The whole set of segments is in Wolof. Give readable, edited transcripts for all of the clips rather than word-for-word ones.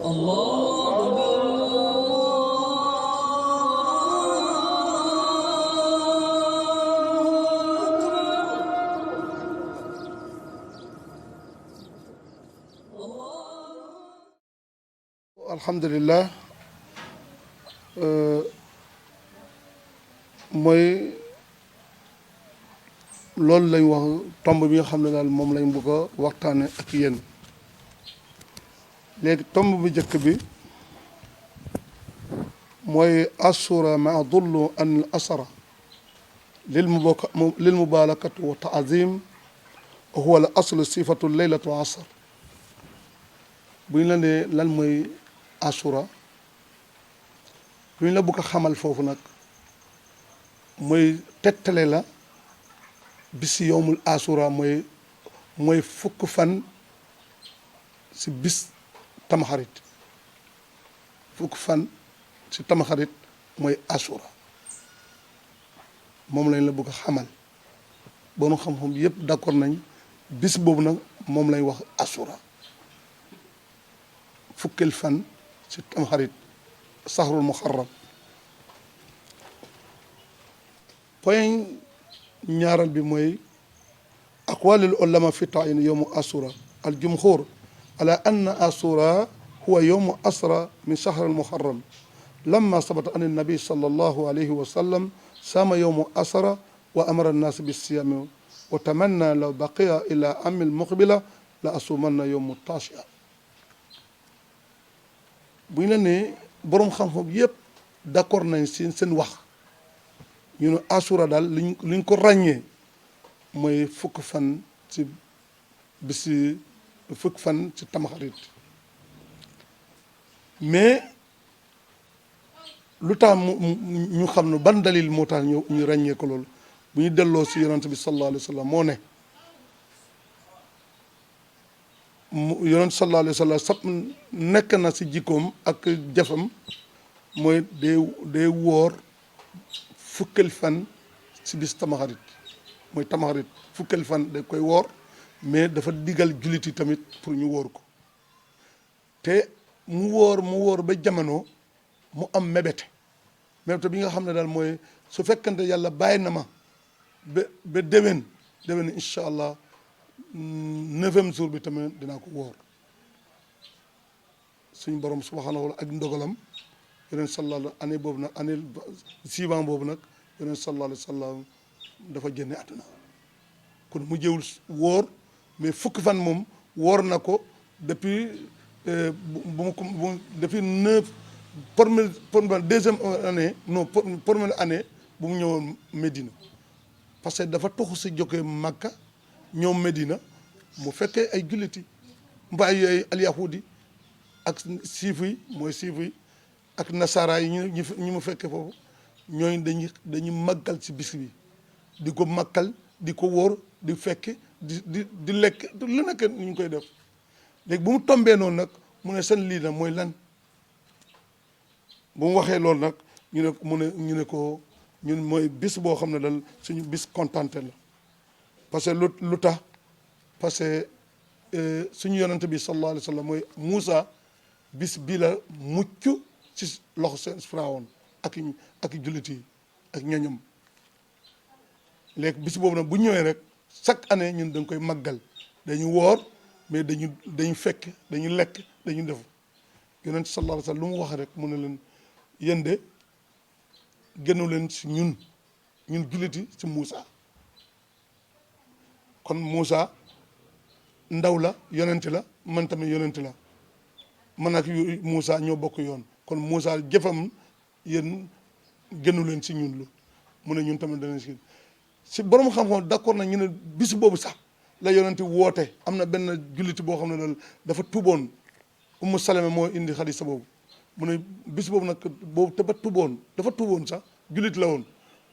الله أكبر. alhamdulillah mooy loolu lañ wax tomb bi nga xam ne daal moom lañ bëgg a waxtaane ak yéen léegi tomb bu njëkk bi mooy assura ma dullu an al asra lil mubalakati wa taazim huwa al aslu sifatu leylatu asr bu ñu la nee lan mooy assura lu ñu la bëgg a xamal foofu nag mooy tegtale la bis yowmul assura mooy fukk fan si bis tamxarit fukk fan si tamxarit mooy assura moom lañ la bëgg a xamal boonu xam-xam yëpp d'accord nañ bis boobu nag moom lañ wax assura fukkil fan si tamxarit saxrul muharram point ñaaral bi mooy aqwalul ulama fi ta'yin yowmu asura al jumhur ala anna asura huwa yowmu asra min shahr al muharram lamma sabata an nabi sallallahu alayhi wa sallam sama yowmu asra wa amara an-nas bis-siyam wa tamanna law baqiya ila am al muqbila la asumanna yowmu tashia bu ñu la nee boroom xam-xam yëpp d'accord nañ si seen wax ñu ne asura daal liñ ko ràññee mooy fukk fan ci bisi fukk fan ci tamxarit mais lu tax ñu xam ne ban dalil moo tax ñu ràññee ko loolu bu ñu delloo si yonent bi sallallahu alayhi wa sallam moo ne yonent sallallahu alayhi wa sallam sab nekk na si jikkoom ak jëfam mooy day woor fukkel fan si bis tamaxarit mooy tamaxarit fukkel fan da koy woor mais dafa digal jullit yi tamit pour ñu woor ko te mu woor ba jamono mu am mébét bi nga xam ne daal mooy su fekkante yàlla bàyyi na ma ba déwén incha allah 9e jour bi tamit dinaa ko woor suñ borom subhanahu wa taala ak ndogalam yeneen sallallahu année boobu nag année suivant boobu nag yeneen sallallahu alayhi wa sallam dafa génne àdduna kon mu jëwul woor mais fukki fan moom woor na ko depuis depuis 9 première deuxième année non première année bu mu ñëwoon Médina parce que dafa toxu si jógee Makka ñëw Médina mu fekkee ay julliti mbaay ay alyahudi ak siif yi mooy siif yi ak nasara yi ñu mu fekkee foofu ñooñu dañuy màggal ci bis bi di ko màggal di ko wóor di fekke di lekk lu nekk ñu ngi koy def léegi bu mu tombee noonu nag mu ne seen lii nag mooy lan bu mu waxee loolu nag ñu ne ko ñun mooy bis boo xam ne dal suñu bis kontante la parce que lu tax parce que suñu yonante bi sallallahu alayhi wa sallam mooy Moussa bis bii la mucc ci loxo seen Firawna ak jullit yi ak ñoñom léegi bis boobu nag bu ñëwee rek chaque année ñun dañ koy màggal dañu woor mais dañu fekk dañu lekk dañu def yonent sallallahu alayhi wa sallam lu mu wax rek mu ne leen yéen de gënu leen si ñun jullit yi si Moussa kon Moussa ndaw la yonent la man tamit yonent la man ak Moussa ñoo bokk yoon kon Moussa jëfam yéen gënu leen si ñun lu mu ne ñun tamit danañ si borom xam-xam d'accord na ñu ne bis boobu sax la yonent woote am na benn julliti boo xam ne loolu dafa tuboon Ummu Salama moo indi xadisa boobu mu ne bis boobu nag boobu te ba dafa tuboon sax jullit la woon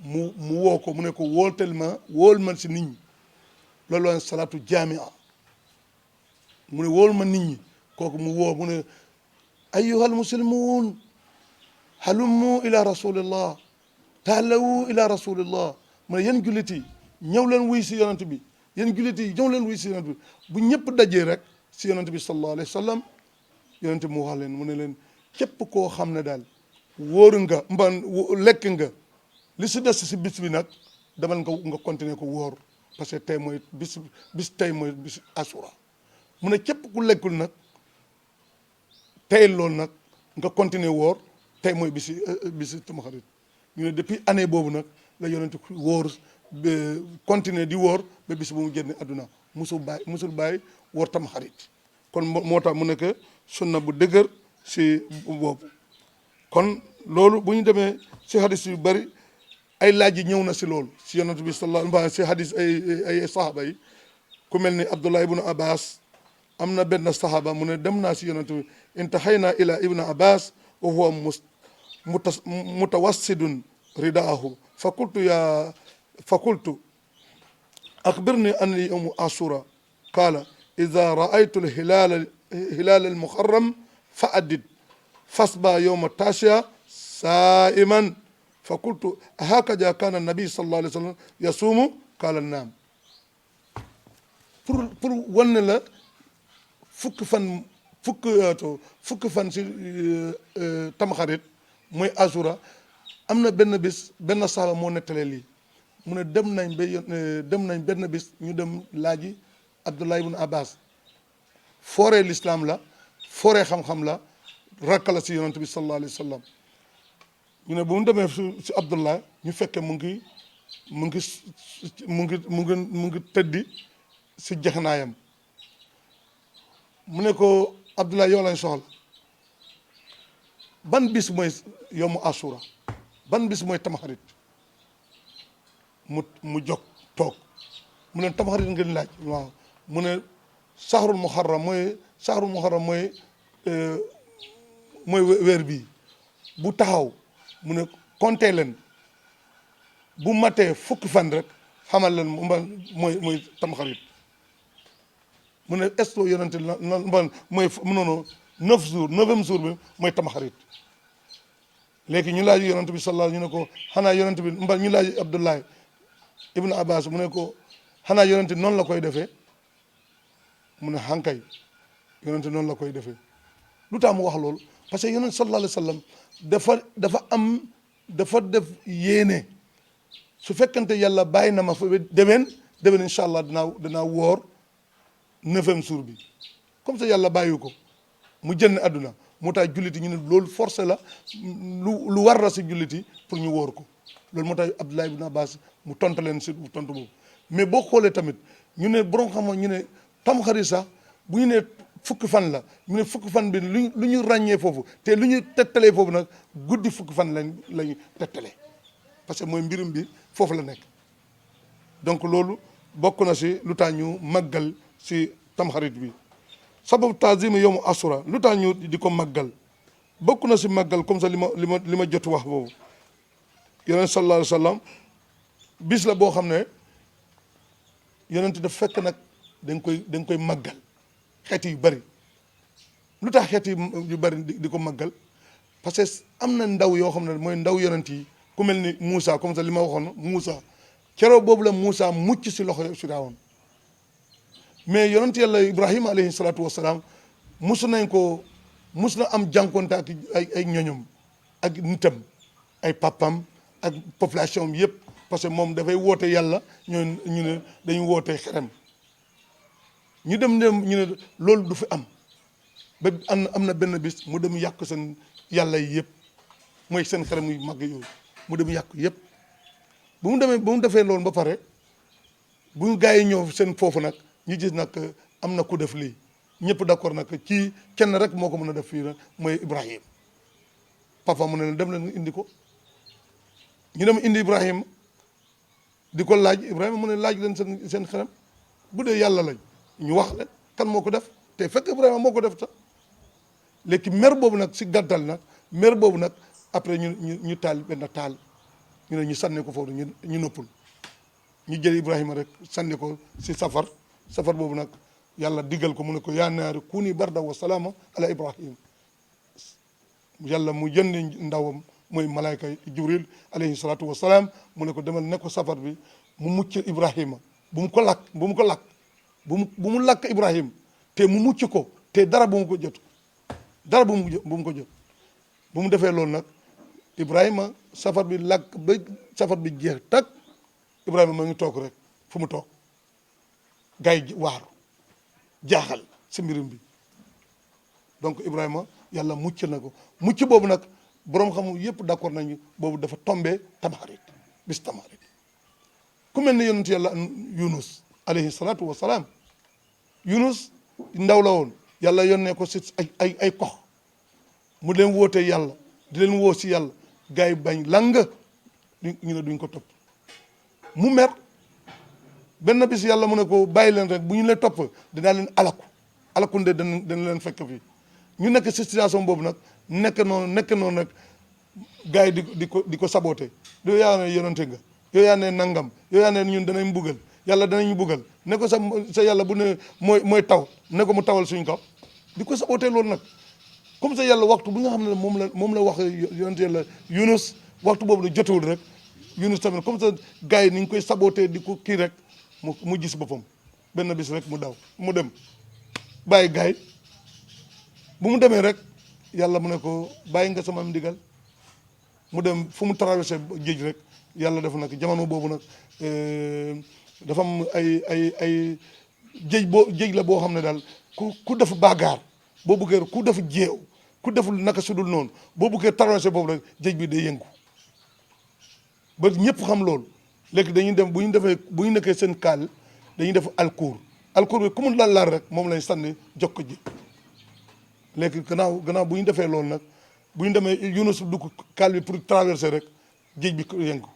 mu woo ko mu ne ko wool ma si nit ñi loolu la salaatu jaamia mu ne wool ma nit ñi kooku mu woo mu ne ayyuhal muslimun halummu ila rasulillah taalawu ila rasulillah mu ne yéen jullit yi ñëw leen wuy si yonent bi yéen jullit yi ñëw leen wuy si yonent bi bu ñëpp dajee rek si yonent bi sallallahu alayhi wa sallam yonent mu wax leen mu ne leen képp koo xam ne daal wóoru nga lekk nga li si des si bis bi nag demal nga continuer ko wóor parce que tey mooy bis tey mooy bis asura mu ne képp ku lekkul nag tey loolu nag nga continuer wóor tey mooy bisi tamxarit ñu ne depuis année boobu nag la yonent wóor continuer di wóor ba bis bu mu génne àdduna musul bàyyi wóor tamxarit kon moo tax mu nekk sunna bu dëgër si boobu kon loolu bu ñu demee si hadis yu bari ay laaj yi ñëw na si loolu si yonent bi sallallahu alayhi wa sallam si hadis ay sahaba yi ku mel ni Abdullah ibnu Abbas am na benn sahaba mu ne dem naa si yonent bi intahaynaa ila ibnu Abbas wa huwa mutawassidun ridaahu fa qultu axbirni an yawmu ashura qaala ida raaytu hilal almuharram fa addid fasba yawma tashiya saiman fa qultu ahakaza kana nabi sallallahu alayhi wa sallam yasuumu qaala naam pour wan la fukki fan si tamxarit mooy asura am na benn bis benn saaba moo nettalee lii mu ne dem nañ benn bis ñu dem laaji Abdullah ibn Abbas fooree l'islam la fooree xam-xam la rakka la si yonent bi sallallahu alayhi wa sallam ñu ne bu mu demee si Abdullah ñu fekkee mu ngi tëddi si jaxnaayam mu ne ko Abdullah yow lañ soxla ban bis mooy yawmu asura ban bis mooy tamxarit mu jóg toog mu ne tamxarit ngeen laaj waaw mu ne saxrul muharram mooy weer bii bu taxaw mu ne compter leen bu matee fukki fan rek xamal leen mooy tamxarit mu ne est-ce que yonente mooy noonu 9 jours 9e jour bi mooy tamxarit léegi ñu laaj yonente bi sallallahu ñu ne ko xanaa yonente bi ñu laaj Abdullah ibnu Abbas mu ne ko xanaa yonente noonu la koy defee mu ne xankay yonente noonu la koy defee lu tax mu wax loolu parce que yonente sallallahu alayhi wa sallam dafa def yéene su fekkante yàlla bàyyi na ma fa déwén incha allah dinaa woor 9e jour bi comme ça yàlla bàyyi ko mu jënd àdduna moo tax julliti ñu ne loolu forcé la lu war la si julliti pour ñu wóor ko loolu moo tax Abdullah ibn Abbas mu tontu leen si tontu boobu mais boo xoolee tamit ñu ne borom xam ñu ne tamxarit sax bu ñu ne fukki fan la ñu ne fukki fan bi lu ñu ràññee foofu te lu ñu tettalee foofu nag guddi fukki fan lañu tettalee parce que mooy mbirum bi foofu la nekk donc loolu bokk na si lu tax ñu màggal si tamxarit bi sababu taazim yawmu asura lu tax ñu di ko màggal bokk na si màggal comme ça li ma jot wax boobu yonent sallallahu alayhi wa sallam bis la boo xam ne yonent daf fekk nag dañ koy màggal xeet yu bëri lu tax xeet yu bëri di ko màggal parce que am na ndaw yoo xam ne mooy ndaw yonent yi ku mel ni Moussa comme ça li ma waxoon Moussa keroog boobu la Moussa mucc si loxo Firawna mais yonent yàlla Ibrahima alayhi salaatu wasalaam mus na am jànkonte ak ay ñoñom ak nitam ay papam ak population bi yëpp parce que moom dafay woote yàlla ñu ne dañu woote xerem ñu dem ñu ne loolu du fi am ba am na benn bis mu dem yàq seen yàlla yi yëpp mooy seen xerem yu mag yooyu mu dem yàq yëpp bu mu defee loolu ba pare bu gaa yi ñëw seen foofu nag ñu gis nag am na ku def lii ñëpp d'accord nag ci kenn rek moo ko mën a def fii nag mooy Ibrahim papa mu ne leen dem leen indi ko ñu dem indi Ibrahim di ko laaj Ibrahima mu ne laaj leen seen xelam bu dee yàlla lañ ñu wax leen kan moo ko def te fekk Ibrahima moo ko def sax léegi mer boobu nag si gàttal nag mer boobu nag après ñu taal benn taal ñu ne ñu sànni ko foofu ñu noppul ñu jël Ibrahima rek sànni ko si safar boobu nag yàlla diggal ko mu ne ko yaa naari kuuni barda wa salaama ala Ibrahim yàlla mu yónni ndawam mooy malaayka Jibril alayhi salaatu wa salaam mu ne ko demal ne ko safar bi mu mucc Ibrahima bu mu lakk Ibrahim te mu mucc ko te dara bu mu ko jot dara bu mu ko jot bu mu defee loolu nag Ibrahima safar bi lakk ba safar bi jeex tak Ibrahima ma ngi toog rek fu mu toog gars yi waaru jaaxal si mbirum bi donc Ibrahima yàlla mucc na ko mucc boobu nag boroom xam yëpp d'accord nañu boobu dafa tombé tamxarit bis tamxarit ku mel ne yonent yàlla Yunus alayhi salaatu wa salaam Yunus ndaw la woon yàlla yónnee ko si ay kox mu leen woote yàlla di leen woo si yàlla gars yi bañ lang ñu ne duñ ko topp mu mer benn bis yàlla mu ne ko bàyyi leen rek bu ñu leen topp dinaa leen alaku nde dana leen fekk fii ñu nekk si situation boobu nag nekk noonu nag gars yi di ko saboté yow yaa ne yonente nga yow yaa ne nangam yow yaa ne ñun danañ mbugal yàlla danañ mbugal ne ko sa yàlla bu ne mooy taw ne ko mu tawal suñ kaw di ko saboté loolu nag comme ça yàlla waxtu bi nga xam ne moom la wax yonente yàlla Yunus waxtu boobu la jotewul rek Yunus tamit comme ça gars yi ni ñu koy saboté di ko kii rek mu gis boppam benn bis rek mu daw mu dem bàyyi gars yi bu mu demee rek yàlla mu ne ko bàyyi nga sama ndigal mu dem fu mu traversé géej rek yàlla def nag jamono boobu nag dafa am ay géej la boo xam ne daal ku def baagaar boo buggee ku def jéew ku deful naka sudul noonu boo buggee traversé boobu rek géej bi day yëngu ba ñëpp xam loolu léegi dañuy dem bu ñu nekkee seen kaal dañuy def alcour bi ku mu laal rek moom lañ sànni jox ko ji léegi gannaaw bu ñu defee loolu nag bu ñu demee Yunus dugg kaal bi pour traverser rek géej bi yëngu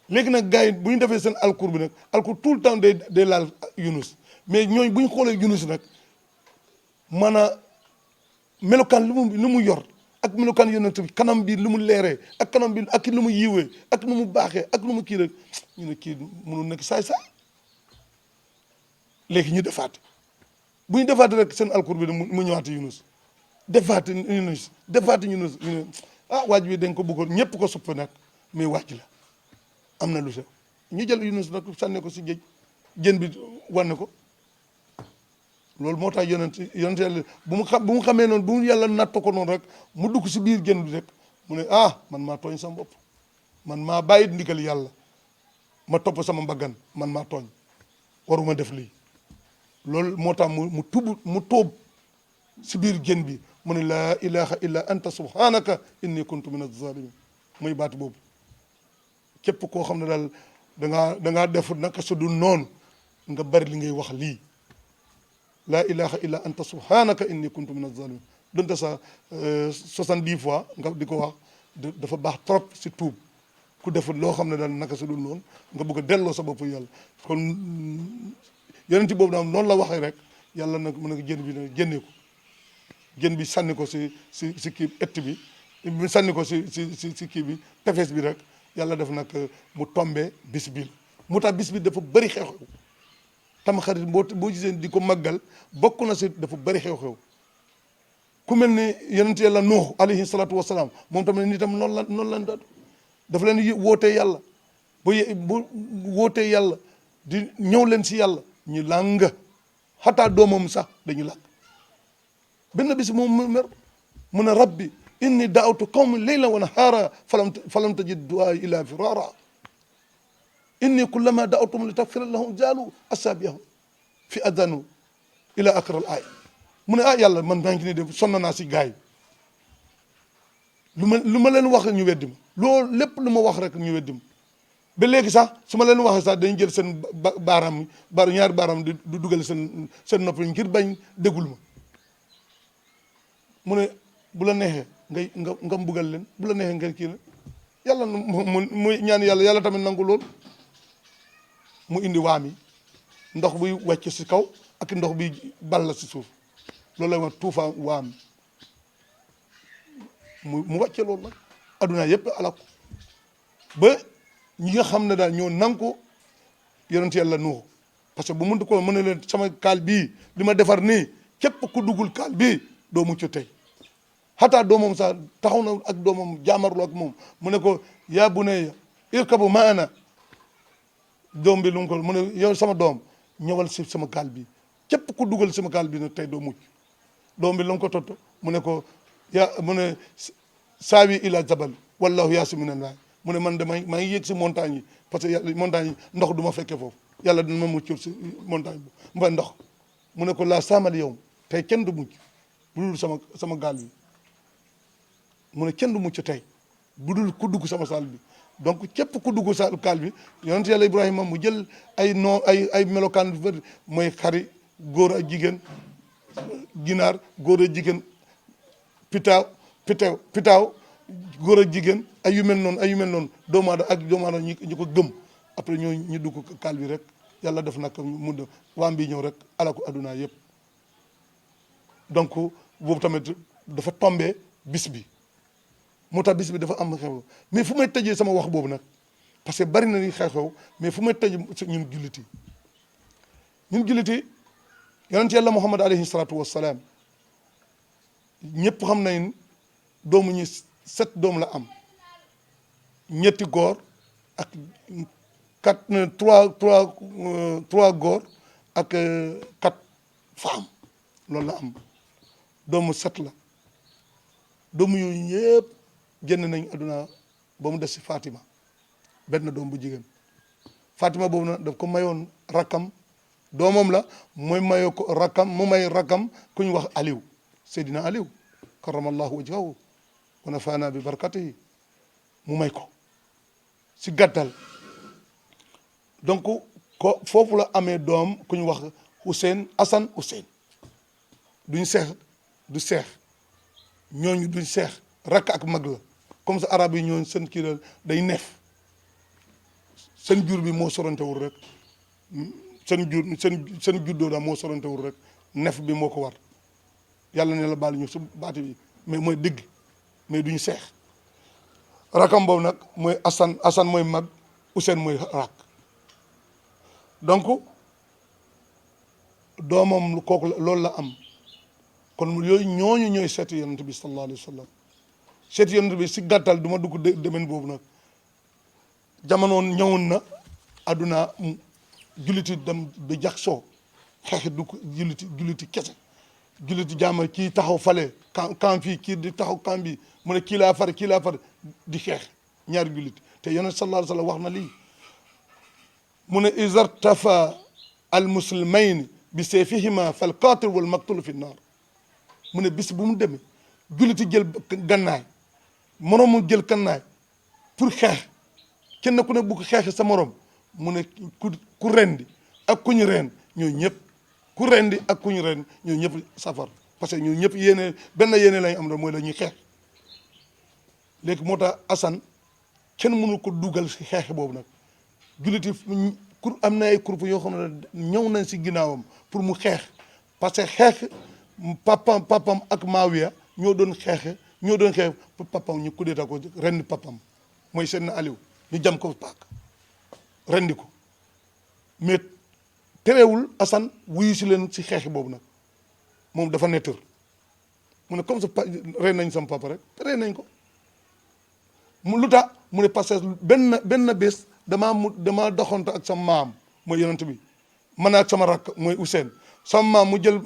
léegi nag gars yi bu ñu defee seen alcour bi nag alcour tout le temps day laal Yunus mais ñooñ bu ñu xoolee Yunus nag maanaam melokaan lu mu yor ak melokaan yonent bi kanam bi lu mu leeree ak kanam bi ak lu mu yiwee ak lu mu baaxee ak lu mu kii rek ñu ne kii mënul nekk saay-saay léegi ñu defaat bu ñu defaat rek seen alcour bi mu ñëwaat Yunus defaat Yunus ñu ne waaj bi dañ ko bëggoon ñëpp ko supp nag mais waaj la am na lu sew ñu jël Yunus nag sànne ko si géej jën bi wanne ko loolu moo tax yonent yàlla bu mu xamee noonu bu mu yàlla natt ko noonu rek mu dugg si biir jën bi rek mu ne man maa tooñ sama bopp man maa bàyyi ndigal yàlla ma topp sama mbaggan man maa tooñ waruma def lii loolu moo tax mu tóob si biir jën bi mu ne laa ilaha illa anta subhanaka inni kuntu min az-zalimin muy baat boobu képp koo xam ne daal dangaa def naka su dul noonu nga bari li ngay wax lii laa ilaha illa anta subhanaka inni kuntu min az-zalimin donte sa 70 fois nga di ko wax dafa baax trop si tuub ku deful loo xam ne daal naka su dul noonu nga bëgg a delloo sa bopp yàlla kon yonent boobu daal noonu la waxee rek yàlla nag mu ne ko jën bi ne génnee ko jën bi sànni ko si kii ett bi sànni ko si kii bi tefes bi rek yàlla def nag mu tombé bis bi mu tax bis bi dafa bëri xew-xew tamxarit boo gisee di ko màggal bokk na si dafa bëri xew-xew ku mel ni yonent yàlla Nuux alayhi salaatu wasalaam moom tamit nitam noonu la dafa leen wootee yàlla bu wootee yàlla di ñëw leen si yàlla ñu làng xataa doomam sax dañu làng benn bis moom mer mu ne rabbi inni daawtu qawmi laylan wa nahaara falam tajid duaa ila firara inni kullama daawtum li tagfira lahum jaalu asaabiyahum fi adanu ila akra al aaya mu ne yàlla man maa ngi nii de sonn naa si gars yi lu ma leen wax ñu weddi ma loolu lépp lu ma wax rek ñu weddi ma ba léegi sax su ma leen waxee sax dañu jël seen ñaari baaraam di dugal seen nopp ngir bañ déggul ma mu ne bu la neexee nga mbugal leen bu la neexee nga kii la yàlla mu ñaan yàlla tamit nangu lool mu indi waam yi ndox buy wàcc si kaw ak ndox buy ball si suuf loolu lay wax tuufaa waam mu wàcce loolu nag adduna yëpp alako ba ñi nga xam ne daal ñoo nangu yonent yàlla Nuux parce que bu mënut ko mën na leen sama kaal bii li ma defar nii képp ku duggul kaal bii doo mucc tey xataa doomam sax taxaw na ak doomam jaamarloo ak moom mu ne ko yaa bunayya irkabu maana doom bi lu ko mu ne yow sama doom ñëwal si sama kaal bi képp ku dugal sama kaal bi nag tey doo mucc doom bi lu ko tott mu ne ko mu ne saawi ila jabal wallahu yaasimunan naa mu ne man de maa ngi yéeg si montagne yi parce que yàlla montagne yi ndox du ma fekkee foofu yàlla dina ma muccul si montagne bi mba ndox mu ne ko laa saamal yow tey kenn du mucc bu dul sama gaal bi mu ne kenn du mucc tey bu dul ku dugg sama saal bi donc képp ku dugg saal kaal bi yonent yàlla Ibrahima mu jël ay melokaan bi bëri mooy xari góor ak jigéen ginaar góor ak jigéen pitaaw góor ak jigéen ay yu mel noonu doomu aadama ñi ko gëm après ñu dugg kaal bi rek yàlla def nag mu de waam bi ñëw rek alaku adduna yëpp donc boobu tamit dafa tombé bis bi moo tax bis bi dafa am xew mais fu may tëjee sama wax boobu nag parce que bari na ni xew-xew mais fu may tëj ñun julliti yonent yàlla Muhammad alayhi salaatu wassalaam ñëpp xam nañ doomu ñi 7 doom la am ñetti góor ak 3 góor ak 4 femmes loolu la am doomu 7 la doomu yooyu ñëpp génn nañ adduna ba mu des si Fatima benn doom bu jigéen Fatima boobu nag daf ko mayoon rakkam doomam la mooy mayoo ko rakkam mu may rakkam ku ñu wax Aliou Seydina Aliou karamallahu wajhahu wa nafaana bi barakatihi mu may ko si gàttal donc ko foofu la amee doom ku ñu wax Hussein Hassan Hussein duñ seex du seex ñooñu duñ seex rakk ak mag la comme ça arab yi ñooñu seen kii la day neef seen jur bi moo sorantewul rek seen juddoo daal moo sorantewul rek nef bi moo ko war yàlla ne la baal ñu su baati bi mais mooy dëgg mais duñu seex rakam boobu nag mooy Hassan mooy mag Hussein mooy rak donc doomam kooku loolu la am kon yooyu ñooñu ñooy seeti yonent bi sallallahu alayhi wa sallam seeti yonent bi si gàttal du ma dugg demen boobu nag jamonoon ñëwoon na adduna julliti dem ba jaxsoo xeex du ko julliti kese julliti jaama kii taxaw fale kan fii kii di taxaw kan bi mu ne kii laa far di xeex ñaari julliti te yonent sallallahu alayhi wa sallam wax na lii mu ne izartafa al muslimayni bi sayfihima fal qatil wal maqtul fi naar mu ne bis bu mu demee julliti jël gannaay moroom mu jël gannaay pour xeex kenn ku ne bu ko xeexee sa morom mu ne ku rendi ak ku ñu reen ñoo ñëpp ku rendi ak ku ñu reen ñoo ñëpp safar parce que ñoo ñëpp yéene benn yéene lañ am rek mooy la ñuy xeex léegi moo tax Assane kenn mënu ko dugal si xeex boobu nag julliti kur am na ay groupe yoo xam ne ñëw nañ si ginnaawam pour mu xeex parce que xeex papam ak Maawiya ñoo doon xeex pour papam ñu kuddeeta ko rendi papam mooy seen Aliou ñu jam ko paak rendi ko mais terewul Assane wuyu si leen si xeex boobu nag moom dafa nettër mu ne comme ça rey nañ sama papa rek rey nañ ko mu lu tax mu ne parce que benn bés damaa doxantu ak sama maam mooy yonent bi man ak sama rakk mooy Hussein sama maam mu jël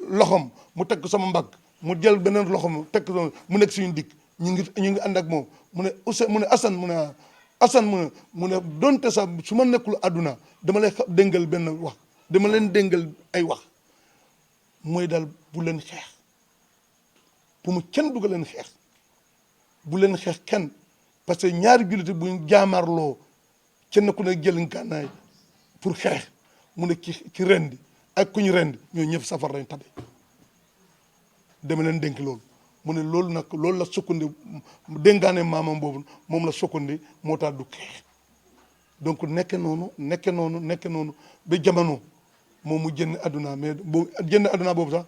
loxom mu teg ko sama mbagg mu jël beneen loxom teg ko mu nekk suñu dikk ñu ngi ànd ak moom mu ne Hussein mu ne Assane mu ne donte sax su ma nekkul àdduna dama lay déngal benn wax dama leen déngal ay wax mooy daal bu leen xeex bu mu kenn dugal leen xeex bu leen xeex kenn parce que ñaari julliti buñ jaamarloo kenn ku ne jël ngànnaay pour xeex mu ne ki rendi ak ku ñu rendi ñoo ñëpp safar lañ tabe dama leen dénk loolu mu ne loolu nag loolu la sukkandi déngaane maamam boobu moom la sukkandi moo tax du xeex donc nekke noonu ba jamono moom mu jënd adduna mais boobu jënd adduna boobu sax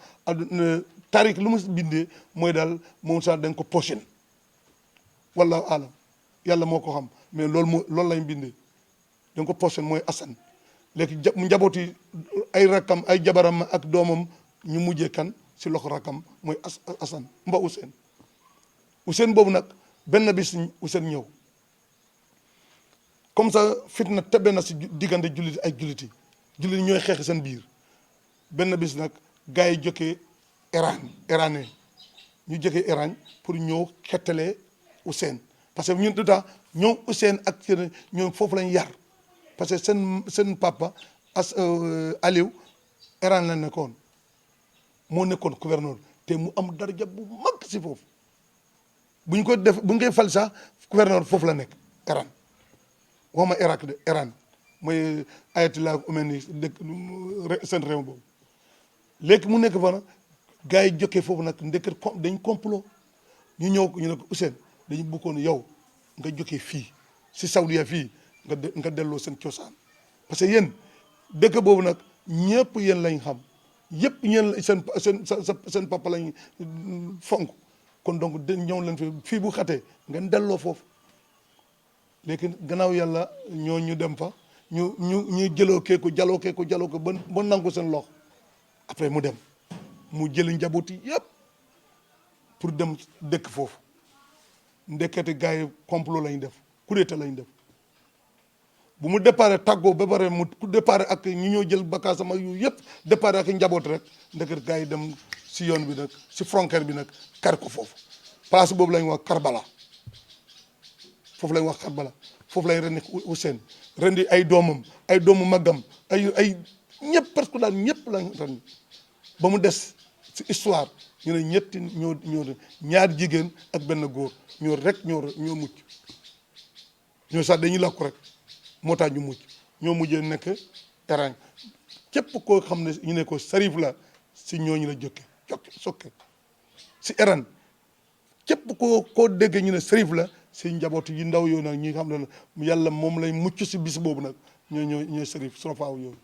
tarik lu mu bindee mooy daal moom sax dañ ko pochen wallahu alam yàlla moo ko xam mais loolu lañ bindee dañ ko pochen mooy Assane léegi njabooti ay rakkam ay jabaram ak doomam ñu mujjee kan si loxo rakkam mooy Assane mba Hussein boobu nag benn bis Hussein ñëw comme ça fitna tebe na si diggante julliti ay julliti ñooy xeex seen biir benn bis nag gars yi jokkee iranais ñu jógee Iran pour ñëw xettalee Ousseyn parce que ñun du tax ñoom Ousseyn ak seen ñoom foofu lañ yar parce que seen papa Aliou Iran la nekkoon moo nekkoon gouverneur te mu am daraja bu mag si foofu bu ñu koy fal sax gouverneur foofu la nekk Iran waxuma Irak de Iran mooy Ayatollah Khomeini dëkk seen réew boobu léegi mu nekk fa nag gars yi jokkee foofu nag ndekkat dañ complot ñu ne ko Ousseyn dañu bëggoon yow nga jokkee fii si Saudiya fii nga delloo seen cosaan parce que yéen dëkk boobu nag ñëpp yéen lañ xam yëpp ñeen seen papa lañ fonk kon donc ñëw leen fii bu xatee ngeen delloo foofu léegi gannaaw yàlla ñu dem fa ñu jaloo ko ba nangu seen loxo après mu dem mu jëli njabooti yëpp pour dem dëkk foofu ndekkete gars yi complot lañ def coup d'état lañ def bu mu départ tàggoo ba pare mu départ ak ñu ñoo jël bagaasam ak yu yëpp départ ak njaboot rek ndeket gars yi dem si yoon bi nag si frontière bi nag kar ko foofu place boobu lañ wax Karbala foofu lañ rendi Ousseyn rendi ay doomam ay doomu maggam ay ñëpp parce que daal ñëpp lañ rendi ba mu des si histoire ñu ne ñetti ñaar jigéen ak benn góor ñoo mucc ñoo sax dañuy làkku rek moo tax ñu mucc ñoo mujjee nekk Iran képp koo xam ne ñu ne ko Sarif la si ñooñu la sokke si Iran képp koo déggee ñu ne Sarif la si njaboot yi ndaw yooyu nag ñi nga xam ne yàlla moom lay mucc si bis boobu nag ñooy Sarif surafaaw yooyu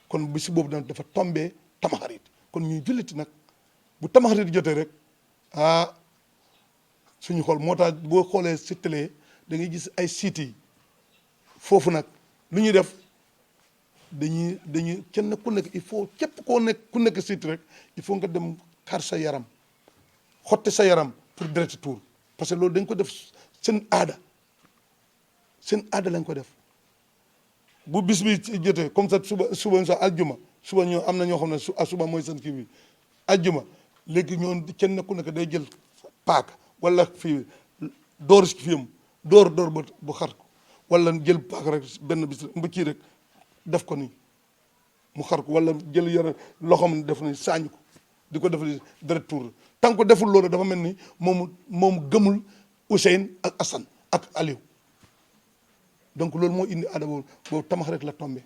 kon bis boobu nag dafa tombé Tamxarit kon ñuy julliti nag bu Tamxarit jotee rek suñu xool moo tax boo xoolee si télé da ngay gis ay sites yi foofu nag lu ñuy def dañuy kenn ku nekk il faut képp ku nekk site rek il faut nga dem xar sa yaram xotti sa yaram pour direct tour parce que loolu dañ ko def seen aada lañ ko def bu bis bi jotee comme ça suba sax aljuma suba ñoo am na ñoo xam ne suba mooy seen kii bi aljuma léegi ñoon kenn ku nekk day jël paak wala fii door si fiyam door bu xar ko wala jël paak rek benn bis mba kii rek def ko nii mu xar ko wala jël yore loxoom def ni saañ ko di ko def direct tour tant que deful loolu dafa mel ni moom gëmul Ousseyn ak Assane ak Aliou donc loolu moo indi aada boobu Tamxarit la tombé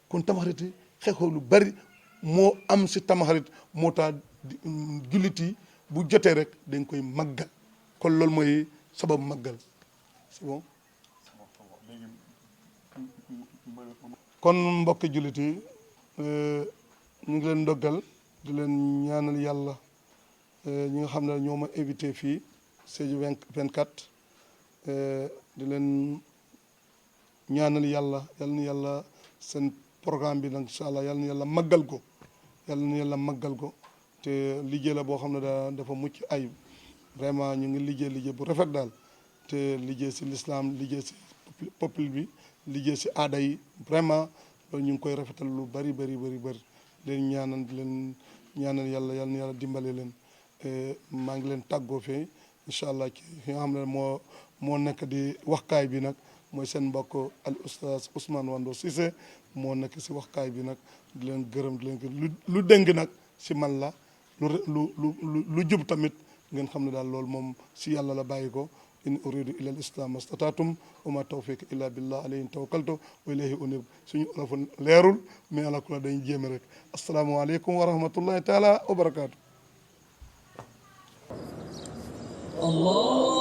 kon Tamxarit xeexoo lu bari moo am si Tamxarit moo tax jullit yi bu jotee rek dañ koy màggal kon loolu mooy sababu màggal c'est bon kon mbokki jullit yi ñu ngi leen ndoggal di leen ñaanal yàlla ñi nga xam ne ñoo ma invité fii Sédhiou 24 di leen ñaanal yàlla na yàlla seen programme bi nag incha allah yal na yàlla màggal ko te liggéey la boo xam ne dafa mucc ayib vraiment ñu ngi liggéey bu rafet daal te liggéey si l'islam liggéey si peuple bi liggéey si aada yi vraiment loolu ñu ngi koy rafetal lu bari leen ñaanal di leen ñaanal yàlla yal na yàlla dimbale leen maa ngi leen tàggoo fee incha allah ki nga xam ne moo nekk di waxkaay bi nag mooy seen mbokk al oustaz Ousmane Wando Cissé moo nekk si waxkaay bi nag di leen gërëm di leen lu dëng nag si man la lu jub tamit ngeen xam ne daal loolu moom si yàlla la bàyyi ko in uridu illa al islam mastataatum wa ma tawfiq illa billah alayhi tawakkaltu wa ilayhi unib suñu olof leerul mais ala kula dañuy jéeme rek asalaamaaleykum wa rahmatullahi taala wa barakaatu. Allah